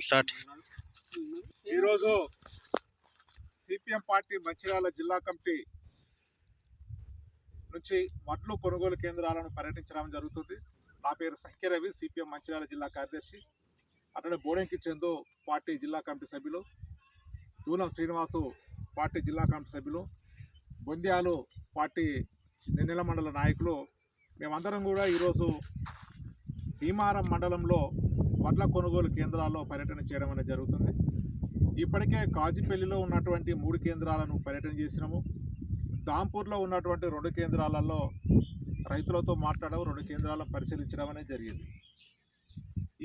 Start. ఈరోజు CPM party Mancherial జిల్లా committee నుంచి వడ్లు కొనుగోలు కేంద్రాలను పర్యటించడం జరుగుతుంది. నా పేరు సంఖ్య రవి, సిపిఎం మంచిర్యాల జిల్లా కార్యదర్శి. అట్లనే బోడెంకి చందు పార్టీ జిల్లా కమిటీ సభ్యులు, దూలం శ్రీనివాసు పార్టీ జిల్లా కమిటీ సభ్యులు, బొంద్యాలు పార్టీ నెన్నెల మండల నాయకులు, మేమందరం కూడా ఈరోజు భీమారం మండలంలో వడ్ల కొనుగోలు కేంద్రాల్లో పర్యటన చేయడం అనేది జరుగుతుంది. ఇప్పటికే కాజిపల్లిలో ఉన్నటువంటి 3 కేంద్రాలను పర్యటన చేసినాము. దాంపూర్లో ఉన్నటువంటి 2 కేంద్రాలలో రైతులతో మాట్లాడడం, 2 కేంద్రాలను పరిశీలించడం అనేది జరిగింది.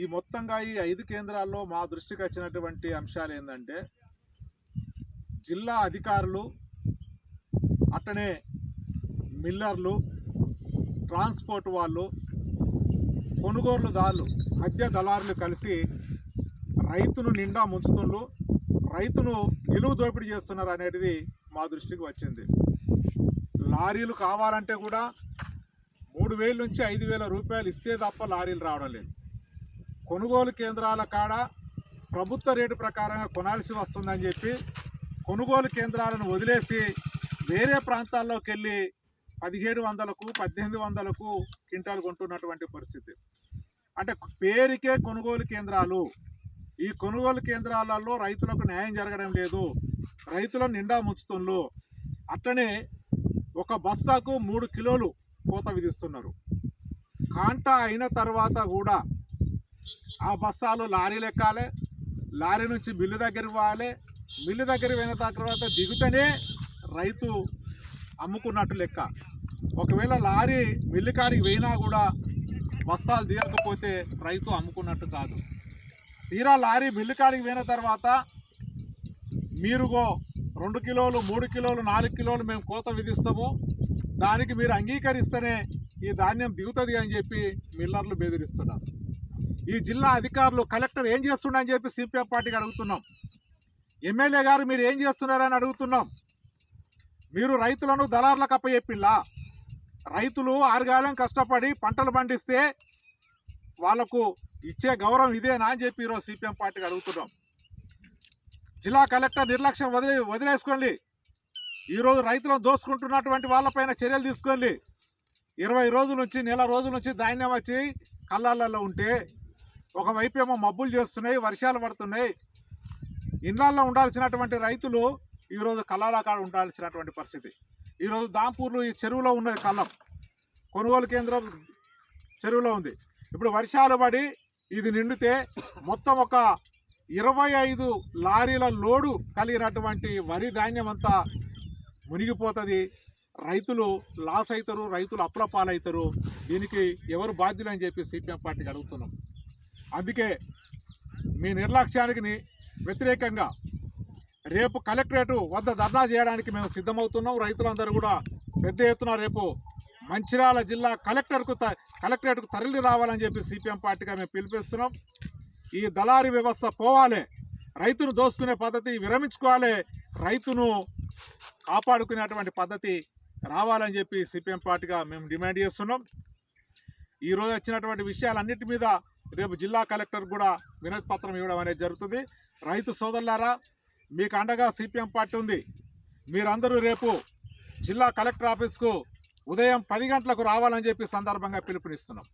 ఈ మొత్తంగా ఈ 5 కేంద్రాల్లో మా దృష్టికి వచ్చినటువంటి అంశాలు ఏంటంటే, జిల్లా అధికారులు, అట్టనే మిల్లర్లు, ట్రాన్స్పోర్ట్ వాళ్ళు, కొనుగోలుదారులు, మధ్య దళారులు కలిసి రైతును నిండా ముంచుతుండ్రు, రైతును నిలువు దోపిడీ చేస్తున్నారు అనేది మా దృష్టికి వచ్చింది. లారీలు కావాలంటే కూడా 3,000 నుంచి 5,000 రూపాయలు ఇస్తే తప్ప లారీలు రావడం లేదు. కొనుగోలు కేంద్రాల కాడ ప్రభుత్వ రేటు ప్రకారంగా కొనాల్సి వస్తుందని చెప్పి కొనుగోలు కేంద్రాలను వదిలేసి వేరే ప్రాంతాల్లోకి వెళ్ళి 1,700కు 1,800కు క్వింటాలు కొంటున్నటువంటి పరిస్థితి. అంటే పేరుకే కొనుగోలు కేంద్రాలు. ఈ కొనుగోలు కేంద్రాలలో రైతులకు న్యాయం జరగడం లేదు, రైతులను నిండా ముంచుతుండ్రు. అట్లనే ఒక బస్తాకు 3 కిలోలు కోత విధిస్తున్నారు. కాంటా అయిన తర్వాత కూడా ఆ బస్తాలు లారీలు ఎక్కాలి, లారీ నుంచి మిల్లు దగ్గరికి పోవాలి, మిల్లు దగ్గరికి పోయిన తర్వాత దిగుతూనే రైతు అమ్ముకున్నట్టు లెక్క. ఒకవేళ లారీ మిల్లు కాడికి పోయినా కూడా బస్తాలు దిగకపోతే రైతు అమ్ముకున్నట్టు కాదు. తీరా లారీ మిల్లు కాడికి పోయిన తర్వాత మీరుగో 2 కిలోలు 3 కిలోలు 4 కిలోలు మేము కోత విధిస్తాము, దానికి మీరు అంగీకరిస్తేనే ఈ ధాన్యం దిగుతుంది అని చెప్పి మిల్లర్లు బెదిరిస్తున్నారు. ఈ జిల్లా అధికారులు, కలెక్టర్ ఏం చేస్తున్నారని చెప్పి సిపిఎం పార్టీకి అడుగుతున్నాం. ఎమ్మెల్యే గారు మీరు ఏం చేస్తున్నారని అడుగుతున్నాం. మీరు రైతులను దళారులకు అప్పచెప్పిల్లా? రైతులు ఆరుగాలం కష్టపడి పంటలు పండిస్తే వాళ్లకు ఇచ్చే గౌరవం ఇదేనా అని చెప్పి ఈరోజు సిపిఎం పార్టీకి అడుగుతున్నాం. జిల్లా కలెక్టర్ నిర్లక్ష్యం వదిలేసుకోండి. ఈరోజు రైతులను దోసుకుంటున్నటువంటి వాళ్ళపైన చర్యలు తీసుకోండి. 20 రోజుల నుంచి, నెల రోజుల నుంచి ధాన్యం వచ్చి కళ్ళాలలో ఉంటే ఒకవైపు ఏమో మబ్బులు చేస్తున్నాయి, వర్షాలు పడుతున్నాయి. ఇళ్లల్లో ఉండాల్సినటువంటి రైతులు ఈరోజు కళ్ళాల కాడ ఉండాల్సినటువంటి పరిస్థితి. ఈరోజు దాంపూర్లో ఈ చెరువులో ఉన్నది కళ్ళం, కొనుగోలు కేంద్రం చెరువులో ఉంది. ఇప్పుడు వర్షాలు పడి ఇది నిండితే మొత్తం ఒక 25 లారీల లోడు కలిగినటువంటి వరి ధాన్యం అంతా మునిగిపోతుంది. రైతులు లాస్ అవుతారు, రైతులు అప్పుల పాలవుతారు. దీనికి ఎవరు బాధ్యులు అని చెప్పి సిపిఎం పార్టీకి అడుగుతున్నాం. అందుకే మీ నిర్లక్ష్యానికి వ్యతిరేకంగా రేపు కలెక్టరేట్ వద్ద ధర్నా చేయడానికి మేము సిద్ధమవుతున్నాం. రైతులందరూ కూడా పెద్ద ఎత్తున రేపు మంచిర్యాల జిల్లా కలెక్టరేట్కు తరలి రావాలని చెప్పి సిపిఎం పార్టీగా మేము పిలిపిస్తున్నాం. ఈ దళారీ వ్యవస్థ పోవాలి, రైతును దోసుకునే పద్ధతి విరమించుకోవాలి, రైతును కాపాడుకునేటువంటి పద్ధతి రావాలని చెప్పి సిపిఎం పార్టీగా మేము డిమాండ్ చేస్తున్నాం. ఈరోజు వచ్చినటువంటి విషయాలన్నిటి మీద రేపు జిల్లా కలెక్టర్ కూడా వినతి పత్రం ఇవ్వడం అనేది జరుగుతుంది. రైతు సోదరులారా, మీకు అండగా సిపిఎం పార్టీ ఉంది. మీరందరూ రేపు జిల్లా కలెక్టర్ ఆఫీస్కు ఉదయం 10 గంటలకు రావాలని చెప్పి సందర్భంగా పిలుపునిస్తున్నాం.